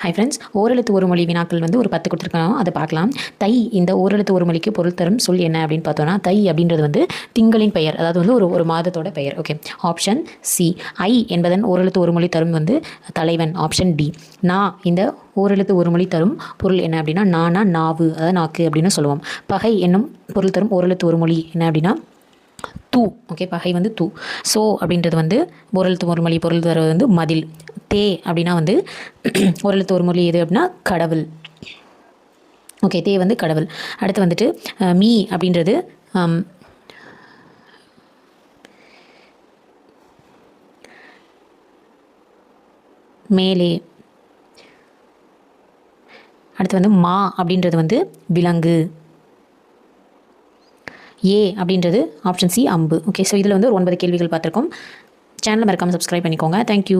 Hi friends, ஓரெழுத்து ஒரு மொழி வினாக்கள் வந்து ஒரு 10 கொடுத்துருக்கோம், அதை பார்க்கலாம். தை இந்த ஓரெழுத்து ஒரு மொழிக்கு பொருள் தரும் சொல் என்ன அப்படின்னு பார்த்தோன்னா, தை அப்படின்றது வந்து திங்களின் பெயர், அதாவது வந்து ஒரு மாதத்தோட பெயர். Okay, option C. ஐ என்பதன் ஓரெழுத்து ஒரு மொழி தரும் வந்து தலைவன், ஆப்ஷன் டி. நா இந்த ஓரெழுத்து ஒரு மொழி தரும் பொருள் என்ன அப்படின்னா, நானா நாவு, அதாவது நாக்கு அப்படின்னு சொல்லுவோம். பகை என்னும் பொருள் தரும் ஓரெழுத்து ஒரு மொழி என்ன அப்படின்னா தூ. ஓகே, பகை வந்து தூ. சோ அப்படின்றது வந்து ஓரெழுத்து ஒரு மொழி பொருள் தருவது வந்து மதில். தே அப்படின்னா வந்து ஓரெழுத்து ஒரு மொழி எது அப்படின்னா கடவுள். ஓகே, தே வந்து கடவுள். அடுத்து வந்துட்டு மீ அப்படின்றது மேலே. அடுத்து வந்து மா அப்படின்றது வந்து விலங்கு. ஏ அப்படின்றது ஆப்ஷன் சி அம்பு. ஓகே, ஸோ இதில் வந்து ஒரு 9 கேள்விகள் பார்த்துருக்கோம். சேனலை மறக்காமல் சப்ஸ்கிரைப் பண்ணிக்கோங்க. தேங்க்யூ.